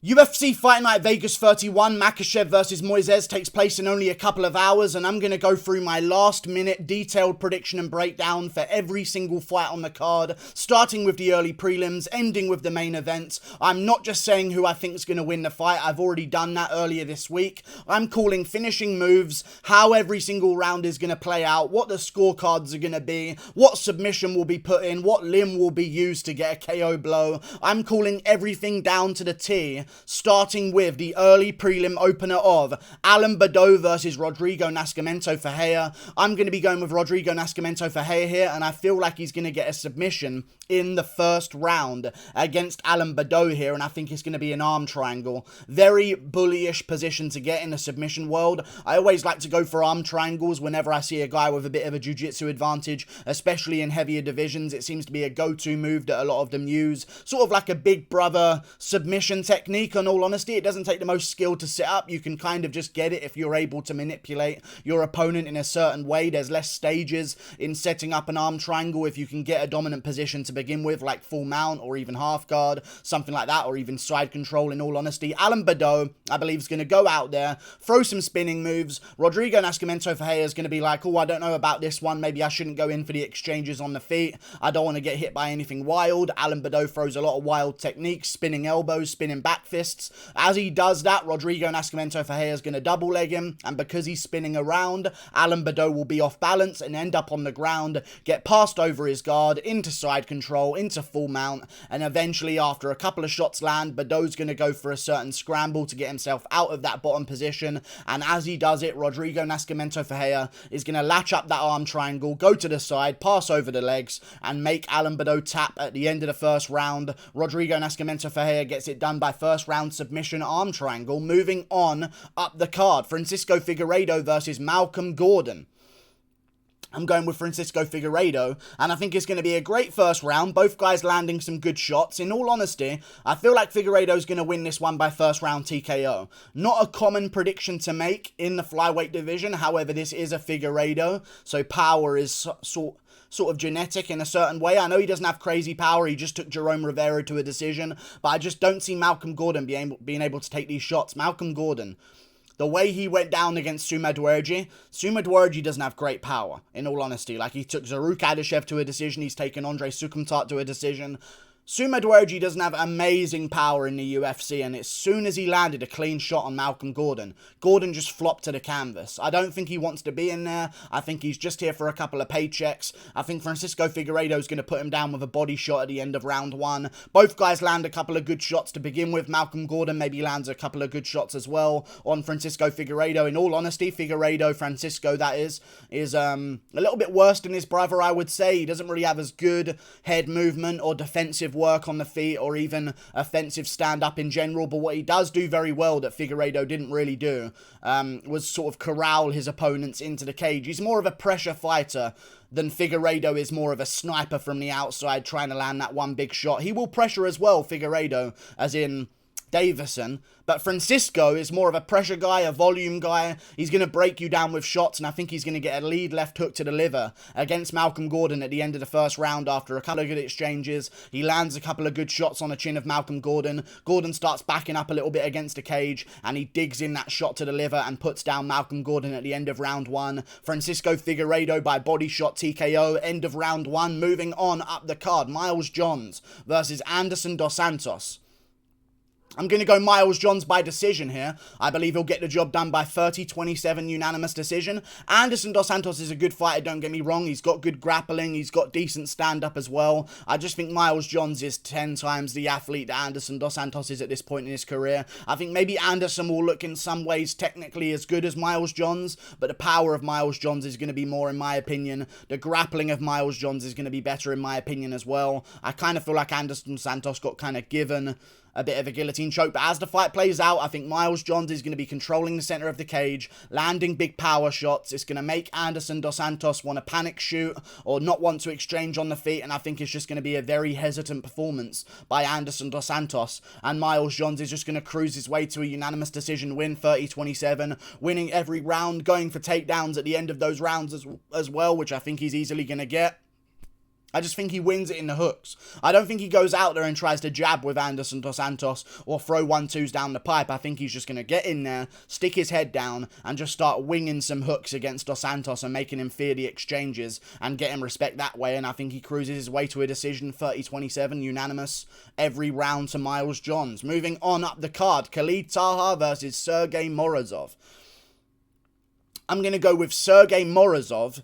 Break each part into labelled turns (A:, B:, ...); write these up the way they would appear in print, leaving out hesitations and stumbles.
A: UFC Fight Night Vegas 31, Makhachev versus Moises takes place in only a couple of hours, and I'm going to go through my last minute detailed prediction and breakdown for every single fight on the card, starting with the early prelims, ending with the main events. I'm not just saying who I think is going to win the fight, I've already done that earlier this week. I'm calling finishing moves, how every single round is going to play out, what the scorecards are going to be, what submission will be put in, what limb will be used to get a KO blow. I'm calling everything down to the T. Starting with the early prelim opener of Badout versus Rodrigo Nascimento Ferreira. I'm going to be going with Rodrigo Nascimento Ferreira here, and I feel like he's going to get a submission in the first round against Badout here, and I think it's going to be an arm triangle. Very bullyish position to get in the submission world. I always like to go for arm triangles whenever I see a guy with a bit of a jiu-jitsu advantage, especially in heavier divisions. It seems to be a go-to move that a lot of them use. Sort of like a big brother submission technique. In all honesty, it doesn't take the most skill to set up. You can kind of just get it if you're able to manipulate your opponent in a certain way. There's less stages in setting up an arm triangle if you can get a dominant position to begin with, like full mount or even half guard, something like that, or even side control. In all honesty, Badout, I believe, is going to go out there, throw some spinning moves. Rodrigo Nascimento Ferreira is going to be like, oh, I don't know about this one. Maybe I shouldn't go in for the exchanges on the feet. I don't want to get hit by anything wild. Badout throws a lot of wild techniques, spinning elbows, spinning back fists. As he does that, Rodrigo Nascimento Ferreira is going to double leg him, and because he's spinning around, Badout will be off balance and end up on the ground, get passed over his guard, into side control, into full mount, and eventually after a couple of shots land, Badout's going to go for a certain scramble to get himself out of that bottom position, and as he does it, Rodrigo Nascimento Ferreira is going to latch up that arm triangle, go to the side, pass over the legs, and make Badout tap at the end of the first round. Rodrigo Nascimento Ferreira gets it done by first round submission arm triangle. Moving on up the card, Francisco Figueiredo versus Malcolm Gordon. I'm going with Francisco Figueiredo, and I think it's going to be a great first round, both guys landing some good shots. In all honesty, I feel like Figueiredo's going to win this one by first round TKO. Not a common prediction to make in the flyweight division, however, this is a Figueiredo, so power is sort of genetic in a certain way. I know he doesn't have crazy power, he just took Jerome Rivera to a decision, but I just don't see Malcolm Gordon being able to take these shots. Malcolm Gordon, the way he went down against Suma Dwurgi doesn't have great power, in all honesty. Like, he took Zaruk Adeshev to a decision, he's taken Andre Sukumtat to a decision. Suma Dwurgi doesn't have amazing power in the UFC, and as soon as he landed a clean shot on Malcolm Gordon, Gordon just flopped to the canvas. I don't think he wants to be in there. I think he's just here for a couple of paychecks. I think Francisco Figueiredo is going to put him down with a body shot at the end of round one. Both guys land a couple of good shots to begin with. Malcolm Gordon maybe lands a couple of good shots as well on Francisco Figueiredo. In all honesty, Francisco, that is a little bit worse than his brother, I would say. He doesn't really have as good head movement or defensive work on the feet or even offensive stand-up in general, but what he does do very well that Figueiredo didn't really do was sort of corral his opponents into the cage. He's more of a pressure fighter than Figueiredo is more of a sniper from the outside trying to land that one big shot. He will pressure as well, Figueiredo, as in Davison, but Francisco is more of a pressure guy, a volume guy. He's going to break you down with shots, and I think he's going to get a lead left hook to the liver against Malcolm Gordon at the end of the first round after a couple of good exchanges. He lands a couple of good shots on the chin of Malcolm Gordon. Gordon starts backing up a little bit against the cage, and he digs in that shot to the liver and puts down Malcolm Gordon at the end of round one. Francisco Figueiredo by body shot TKO, end of round one. Moving on up the card, Miles Johns versus Anderson Dos Santos. I'm going to go Miles Johns by decision here. I believe he'll get the job done by 30-27 unanimous decision. Anderson Dos Santos is a good fighter, don't get me wrong. He's got good grappling. He's got decent stand-up as well. I just think Miles Johns is 10 times the athlete that Anderson Dos Santos is at this point in his career. I think maybe Anderson will look in some ways technically as good as Miles Johns, but the power of Miles Johns is going to be more, in my opinion. The grappling of Miles Johns is going to be better, in my opinion, as well. I kind of feel like Anderson Dos Santos got kind of given a bit of a guillotine choke, but as the fight plays out, I think Miles Johns is going to be controlling the center of the cage, landing big power shots. It's going to make Anderson Dos Santos want to panic shoot or not want to exchange on the feet, and I think it's just going to be a very hesitant performance by Anderson Dos Santos, and Miles Johns is just going to cruise his way to a unanimous decision win, 30-27, winning every round, going for takedowns at the end of those rounds as well, which I think he's easily going to get. I just think he wins it in the hooks. I don't think he goes out there and tries to jab with Anderson dos Santos or throw 1-2s down the pipe. I think he's just going to get in there, stick his head down, and just start winging some hooks against dos Santos and making him fear the exchanges and get him respect that way. And I think he cruises his way to a decision, 30-27, unanimous, every round to Miles Johns. Moving on up the card, Khalid Taha versus Sergey Morozov. I'm going to go with Sergey Morozov,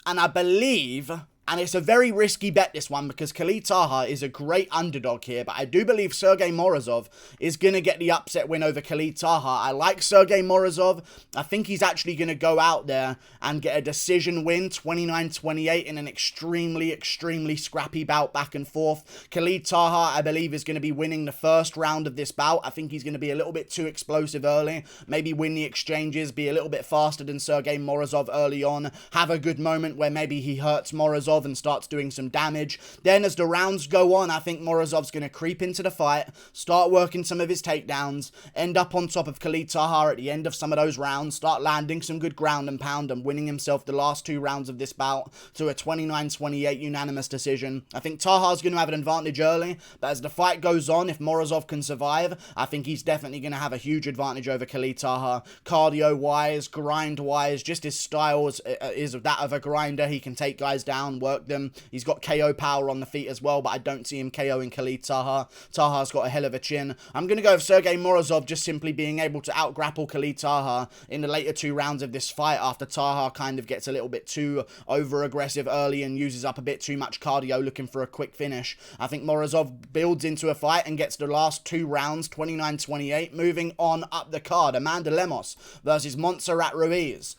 A: and I believe... And it's a very risky bet, this one, because Khalid Taha is a great underdog here. But I do believe Sergey Morozov is going to get the upset win over Khalid Taha. I like Sergey Morozov. I think he's actually going to go out there and get a decision win, 29-28, in an extremely, extremely scrappy bout back and forth. Khalid Taha, I believe, is going to be winning the first round of this bout. I think he's going to be a little bit too explosive early. Maybe win the exchanges, be a little bit faster than Sergey Morozov early on. Have a good moment where maybe he hurts Morozov and starts doing some damage. Then as the rounds go on, I think Morozov's going to creep into the fight, start working some of his takedowns, end up on top of Khalid Taha at the end of some of those rounds, start landing some good ground and pound and winning himself the last 2 rounds of this bout to a 29-28 unanimous decision. I think Taha's going to have an advantage early, but as the fight goes on, if Morozov can survive, I think he's definitely going to have a huge advantage over Khalid Taha. Cardio-wise, grind-wise, just his style is that of a grinder. He can take guys down, work them. He's got KO power on the feet as well, but I don't see him KOing Khalid Taha. Taha's got a hell of a chin. I'm going to go with Sergey Morozov just simply being able to out-grapple Khalid Taha in the later 2 rounds of this fight after Taha kind of gets a little bit too over-aggressive early and uses up a bit too much cardio looking for a quick finish. I think Morozov builds into a fight and gets the last 2 rounds, 29-28. Moving on up the card, Amanda Lemos versus Montserrat Ruiz.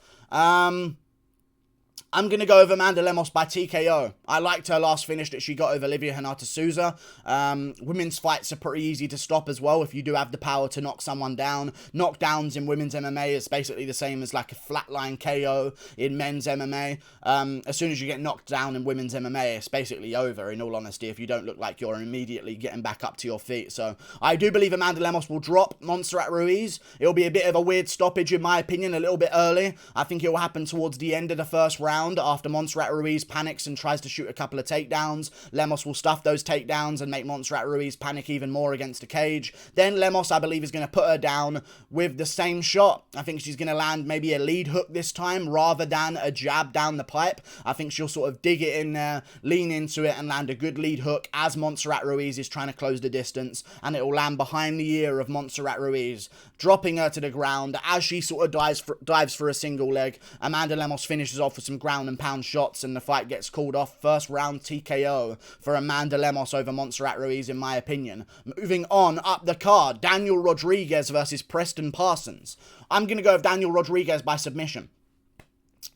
A: I'm going to go over Amanda Lemos by TKO. I liked her last finish that she got over Livia Renata Souza. Women's fights are pretty easy to stop as well if you do have the power to knock someone down. Knockdowns in women's MMA is basically the same as like a flatline KO in men's MMA. As soon as you get knocked down in women's MMA, it's basically over, in all honesty, if you don't look like you're immediately getting back up to your feet. So I do believe Amanda Lemos will drop Montserrat Ruiz. It'll be a bit of a weird stoppage, in my opinion, a little bit early. I think it will happen towards the end of the first round. After Montserrat Ruiz panics and tries to shoot a couple of takedowns. Lemos will stuff those takedowns and make Montserrat Ruiz panic even more against the cage. Then Lemos, I believe, is going to put her down with the same shot. I think she's going to land maybe a lead hook this time rather than a jab down the pipe. I think she'll sort of dig it in there, lean into it, and land a good lead hook as Montserrat Ruiz is trying to close the distance, and it will land behind the ear of Montserrat Ruiz, dropping her to the ground as she sort of dives for a single leg. Amanda Lemos finishes off with some ground and pound shots, and the fight gets called off. First round TKO for Amanda Lemos over Montserrat Ruiz, in my opinion. Moving on up the card, Daniel Rodriguez versus Preston Parsons. I'm going to go with Daniel Rodriguez by submission.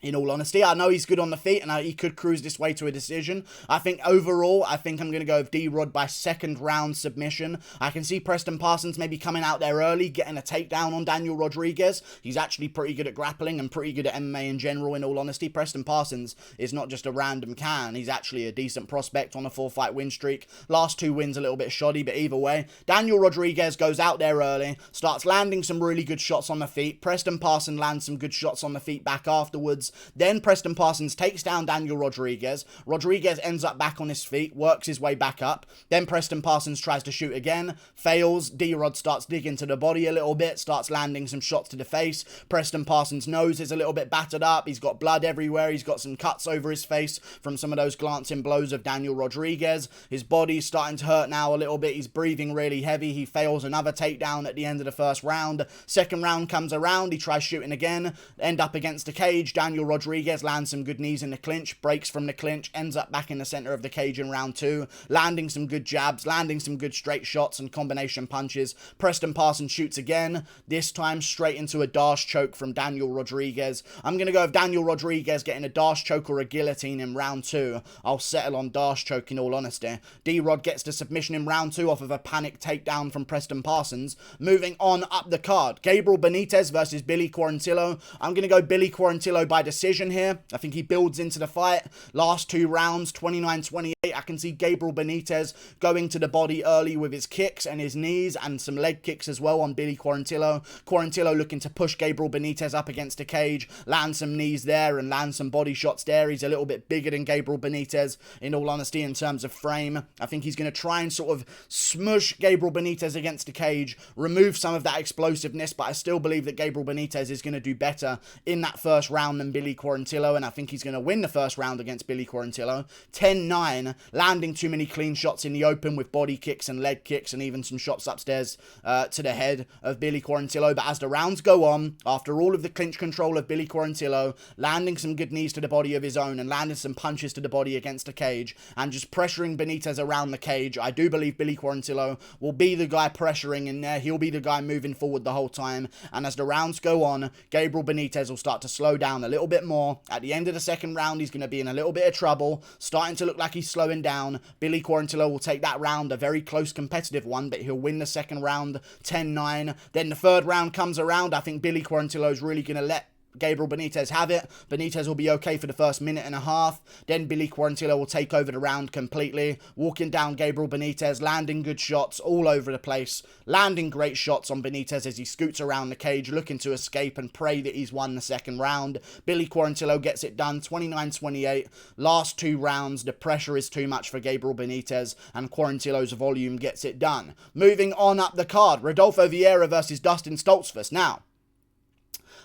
A: In all honesty, I know he's good on the feet and he could cruise this way to a decision. I think overall, I'm going to go with D-Rod by 2nd round submission. I can see Preston Parsons maybe coming out there early, getting a takedown on Daniel Rodriguez. He's actually pretty good at grappling and pretty good at MMA in general, in all honesty. Preston Parsons is not just a random can. He's actually a decent prospect on a 4-fight win streak. Last 2 wins a little bit shoddy, but either way, Daniel Rodriguez goes out there early, starts landing some really good shots on the feet. Preston Parsons lands some good shots on the feet back afterwards. Then Preston Parsons takes down Daniel Rodriguez. Rodriguez ends up back on his feet, works his way back up. Then Preston Parsons tries to shoot again, fails. D-Rod starts digging to the body a little bit, starts landing some shots to the face. Preston Parsons' nose is a little bit battered up. He's got blood everywhere. He's got some cuts over his face from some of those glancing blows of Daniel Rodriguez. His body's starting to hurt now a little bit. He's breathing really heavy. He fails another takedown at the end of the first round. Second round comes around. He tries shooting again, end up against the cage. Daniel Rodriguez lands some good knees in the clinch, breaks from the clinch, ends up back in the center of the cage in round 2, landing some good jabs, landing some good straight shots and combination punches. Preston Parsons shoots again, this time straight into a Darce choke from Daniel Rodriguez. I'm going to go with Daniel Rodriguez getting a Darce choke or a guillotine in round 2. I'll settle on Darce choke, in all honesty. D-Rod gets the submission in round 2 off of a panic takedown from Preston Parsons. Moving on up the card, Gabriel Benitez versus Billy Quarantillo. I'm going to go Billy Quarantillo by decision. decision here. I think he builds into the fight. Last 2 rounds, 29-28. I can see Gabriel Benitez going to the body early with his kicks and his knees and some leg kicks as well on Billy Quarantillo. Quarantillo looking to push Gabriel Benitez up against the cage, land some knees there and land some body shots there. He's a little bit bigger than Gabriel Benitez, in all honesty, in terms of frame. I think he's going to try and sort of smush Gabriel Benitez against the cage, remove some of that explosiveness, but I still believe that Gabriel Benitez is going to do better in that first round than Billy Quarantillo, and I think he's going to win the first round against Billy Quarantillo. 10-9, landing too many clean shots in the open with body kicks and leg kicks and even some shots upstairs to the head of Billy Quarantillo. But as the rounds go on, after all of the clinch control of Billy Quarantillo, landing some good knees to the body of his own and landing some punches to the body against the cage and just pressuring Benitez around the cage, I do believe Billy Quarantillo will be the guy pressuring in there. He'll be the guy moving forward the whole time. And as the rounds go on, Gabriel Benitez will start to slow down a little bit more. At the end of the second round, he's going to be in a little bit of trouble, starting to look like he's slowing down. Billy Quarantillo will take that round, a very close competitive one, but he'll win the second round 10-9. Then the third round comes around. I think Billy Quarantillo is really going to let Gabriel Benitez have it. Benitez will be okay for the first minute and a half. Then Billy Quarantillo will take over the round completely, walking down Gabriel Benitez, landing good shots all over the place, landing great shots on Benitez as he scoots around the cage, looking to escape and pray that he's won the second round. Billy Quarantillo gets it done, 29-28. Last 2 rounds, the pressure is too much for Gabriel Benitez, and Quarantillo's volume gets it done. Moving on up the card, Rodolfo Vieira versus Dustin Stoltzfus. Now,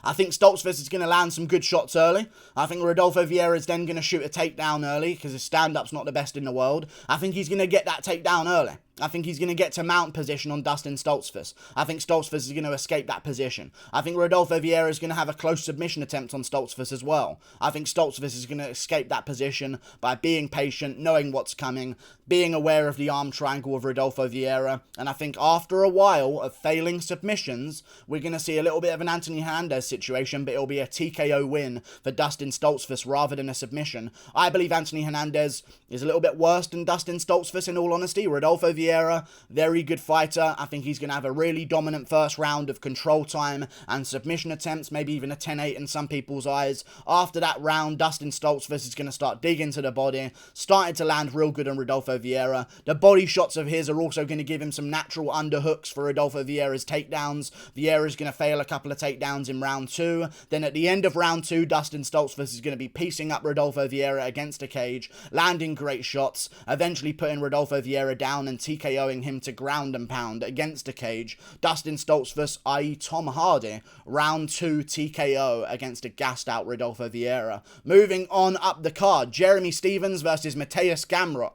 A: I think Stoltzfus is going to land some good shots early. I think Rodolfo Vieira is then going to shoot a takedown early because his stand-up's not the best in the world. I think he's going to get that takedown early. I think he's going to get to mount position on Dustin Stoltzfus. I think Stoltzfus is going to escape that position. I think Rodolfo Vieira is going to have a close submission attempt on Stoltzfus as well. I think Stoltzfus is going to escape that position by being patient, knowing what's coming, being aware of the arm triangle of Rodolfo Vieira. And I think after a while of failing submissions, we're going to see a little bit of an Anthony Hernandez situation, but it'll be a TKO win for Dustin Stoltzfus rather than a submission. I believe Anthony Hernandez is a little bit worse than Dustin Stoltzfus, in all honesty. Rodolfo Vieira, very good fighter. I think he's going to have a really dominant first round of control time and submission attempts, maybe even a 10-8 in some people's eyes. After that round, Dustin Stoltzfus is going to start digging to the body, starting to land real good on Rodolfo Vieira. The body shots of his are also going to give him some natural underhooks for Rodolfo Vieira's takedowns. Vieira's going to fail a couple of takedowns in round 2. Then at the end of round 2, Dustin Stoltzfus is going to be piecing up Rodolfo Vieira against a cage, landing great shots, eventually putting Rodolfo Vieira down and TKOing him to ground and pound against a cage. Dustin Stoltzfus, i.e. Tom Hardy, round 2 TKO against a gassed out Rodolfo Vieira. Moving on up the card, Jeremy Stephens versus Mateusz Gamrot.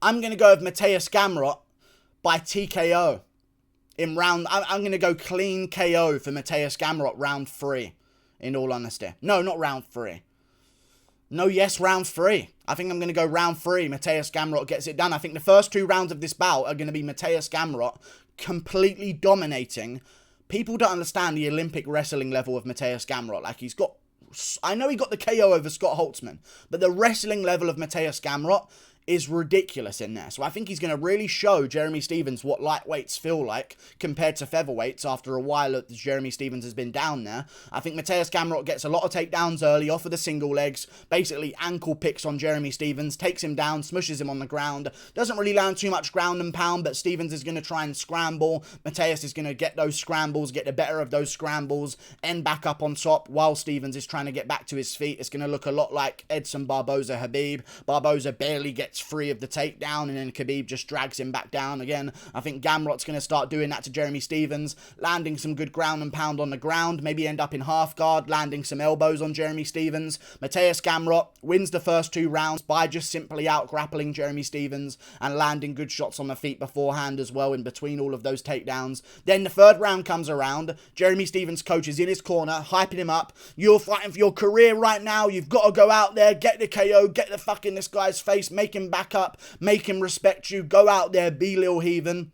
A: I'm going to go with Mateusz Gamrot by TKO. I'm going to go clean KO for Mateusz Gamrot round 3, in all honesty. No, not round 3. No, yes, round 3. I think I'm going to go round 3. Mateusz Gamrot gets it done. I think the first 2 rounds of this bout are going to be Mateusz Gamrot completely dominating. People don't understand the Olympic wrestling level of Mateusz Gamrot. Like, I know he got the KO over Scott Holtzman, but the wrestling level of Mateusz Gamrot is ridiculous in there. So I think he's going to really show Jeremy Stephens what lightweights feel like compared to featherweights after a while that Jeremy Stephens has been down there. I think Mateusz Gamrot gets a lot of takedowns early off of the single legs, basically ankle picks on Jeremy Stephens, takes him down, smushes him on the ground, doesn't really land too much ground and pound, but Stephens is going to try and scramble. Mateusz is going to get those scrambles, get the better of those scrambles, end back up on top while Stephens is trying to get back to his feet. It's going to look a lot like Edson Barboza Khabib. Barboza barely gets free of the takedown and then Khabib just drags him back down again. I think Gamrot's going to start doing that to Jeremy Stephens, landing some good ground and pound on the ground, maybe end up in half guard, landing some elbows on Jeremy Stephens. Mateusz Gamrot wins the first 2 rounds by just simply out grappling Jeremy Stephens and landing good shots on the feet beforehand as well in between all of those takedowns. Then the third round comes around. Jeremy Stephens' coach is in his corner, hyping him up. You're fighting for your career right now. You've got to go out there, get the KO, get the fuck in this guy's face, make him back up, make him respect you, go out there, be Lil Heathen.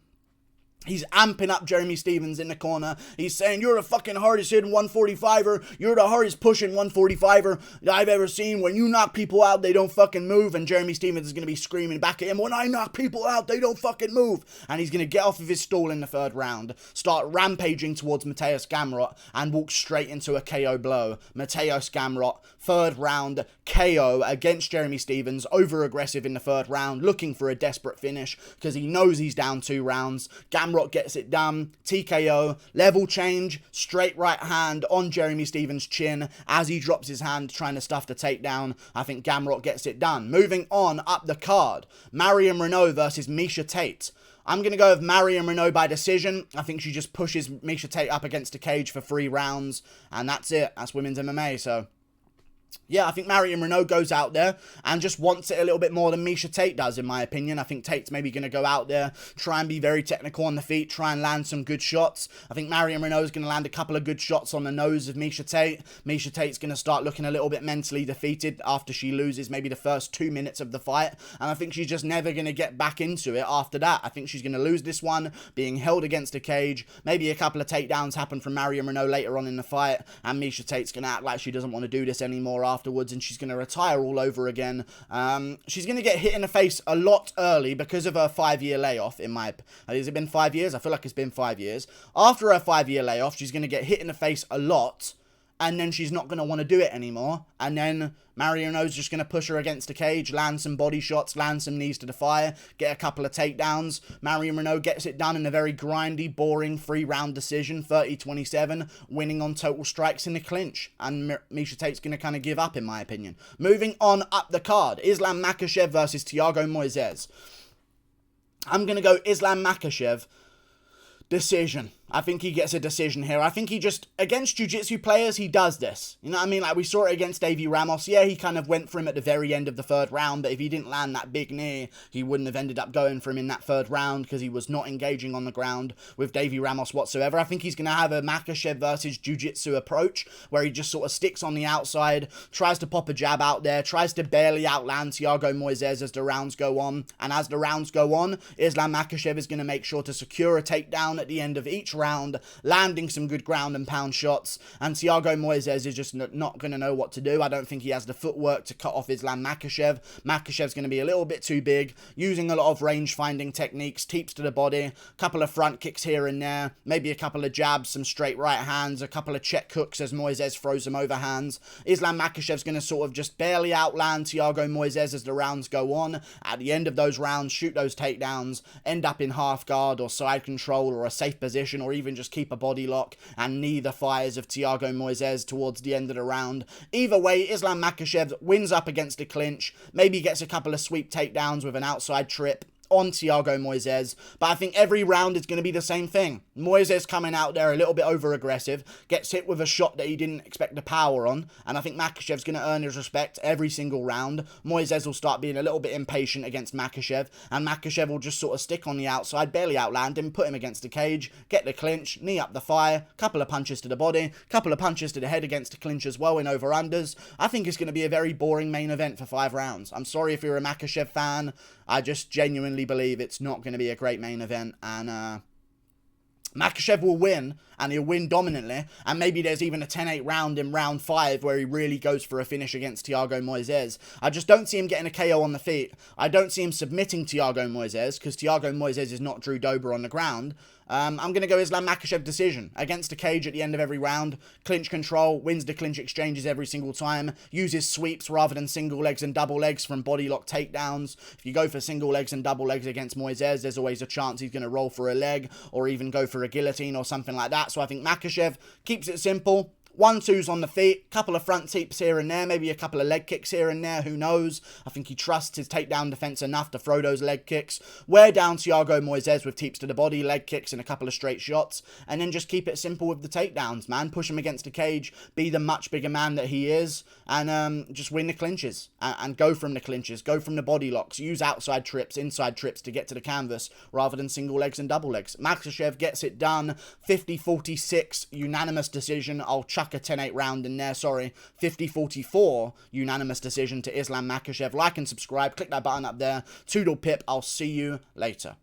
A: He's amping up Jeremy Stephens in the corner. He's saying, you're the fucking hardest hitting 145er. You're the hardest pushing 145er I've ever seen. When you knock people out, they don't fucking move. And Jeremy Stephens is going to be screaming back at him, when I knock people out, they don't fucking move. And he's going to get off of his stool in the third round, start rampaging towards Mateusz Gamrot, and walk straight into a KO blow. Mateusz Gamrot, third round KO against Jeremy Stephens, over aggressive in the third round, looking for a desperate finish because he knows he's down 2 rounds. Gamrot gets it done, TKO, level change, straight right hand on Jeremy Stephens' chin as he drops his hand trying to stuff the takedown. I think Gamrot gets it done. Moving on up the card, Marion Reneau versus Miesha Tate. I'm going to go with Marion Reneau by decision. I think she just pushes Miesha Tate up against a cage for 3 rounds, and that's it. That's women's MMA, so... yeah, I think Marion Reneau goes out there and just wants it a little bit more than Miesha Tate does, in my opinion. I think Tate's maybe going to go out there, try and be very technical on the feet, try and land some good shots. I think Marion Reneau is going to land a couple of good shots on the nose of Miesha Tate. Miesha Tate's going to start looking a little bit mentally defeated after she loses maybe the first 2 minutes of the fight. And I think she's just never going to get back into it after that. I think she's going to lose this one, being held against a cage. Maybe a couple of takedowns happen from Marion Reneau later on in the fight, and Miesha Tate's going to act like she doesn't want to do this anymore afterwards, and she's going to retire all over again. She's going to get hit in the face a lot early because of her 5-year layoff, in my... has it been 5 years? I feel like it's been 5 years. After her 5-year layoff, she's going to get hit in the face a lot, and then she's not going to want to do it anymore, and then Marion Reneau's just going to push her against a cage, land some body shots, land some knees to the fire, get a couple of takedowns. Marion Reneau gets it done in a very grindy, boring 3-round decision, 30-27, winning on total strikes in the clinch. And Miesha Tate's going to kind of give up, in my opinion. Moving on up the card, Islam Makhachev versus Thiago Moises. I'm going to go Islam Makhachev. Decision. I think he gets a decision here. I think he just, against jiu-jitsu players, he does this. You know what I mean? Like, we saw it against Davy Ramos. Yeah, he kind of went for him at the very end of the third round, but if he didn't land that big knee, he wouldn't have ended up going for him in that third round because he was not engaging on the ground with Davy Ramos whatsoever. I think he's going to have a Makhachev versus jiu-jitsu approach where he just sort of sticks on the outside, tries to pop a jab out there, tries to barely outland Thiago Moises as the rounds go on. And as the rounds go on, Islam Makhachev is going to make sure to secure a takedown at the end of each round, landing some good ground and pound shots, and Thiago Moises is just not going to know what to do. I don't think he has the footwork to cut off Islam Makhachev. Makhachev's going to be a little bit too big, using a lot of range finding techniques, teeps to the body, couple of front kicks here and there, maybe a couple of jabs, some straight right hands, a couple of check hooks as Moises throws them overhands. Islam Makhachev's going to sort of just barely outland Thiago Moises as the rounds go on. At the end of those rounds, shoot those takedowns, end up in half guard or side control or a safe position, or even just keep a body lock and knee the fires of Thiago Moises towards the end of the round. Either way, Islam Makhachev wins up against a clinch, maybe gets a couple of sweep takedowns with an outside trip on Thiago Moises, but I think every round is going to be the same thing. Moises coming out there a little bit over-aggressive, gets hit with a shot that he didn't expect the power on, and I think Makhachev's going to earn his respect every single round. Moises will start being a little bit impatient against Makhachev, and Makhachev will just sort of stick on the outside, barely outland him, put him against the cage, get the clinch, knee up the fire, couple of punches to the body, couple of punches to the head against the clinch as well in over-unders. I think it's going to be a very boring main event for 5 rounds. I'm sorry if you're a Makhachev fan. I just genuinely believe it's not going to be a great main event, and Makhachev will win, and he'll win dominantly, and maybe there's even a 10-8 round in round 5 where he really goes for a finish against Thiago Moises. I just don't see him getting a KO on the feet. I don't see him submitting Thiago Moises, because Thiago Moises is not Drew Dober on the ground. I'm going to go Islam Makhachev decision. Against a cage at the end of every round. Clinch control, wins the clinch exchanges every single time. Uses sweeps rather than single legs and double legs from body lock takedowns. If you go for single legs and double legs against Moises, there's always a chance he's going to roll for a leg or even go for a guillotine or something like that. So I think Makhachev keeps it simple. 1-2s on the feet, couple of front teeps here and there, maybe a couple of leg kicks here and there, who knows. I think he trusts his takedown defense enough to throw those leg kicks, wear down Thiago Moises with teeps to the body, leg kicks and a couple of straight shots, and then just keep it simple with the takedowns, man. Push him against the cage, be the much bigger man that he is, and just win the clinches, and go from the clinches, go from the body locks, use outside trips, inside trips to get to the canvas, rather than single legs and double legs. Makhachev gets it done, 50-46, unanimous decision. I'll chuck a 10-8 round in there, 50-44 unanimous decision to Islam Makhachev. Like and subscribe, click that button up there. Toodle pip, I'll see you later.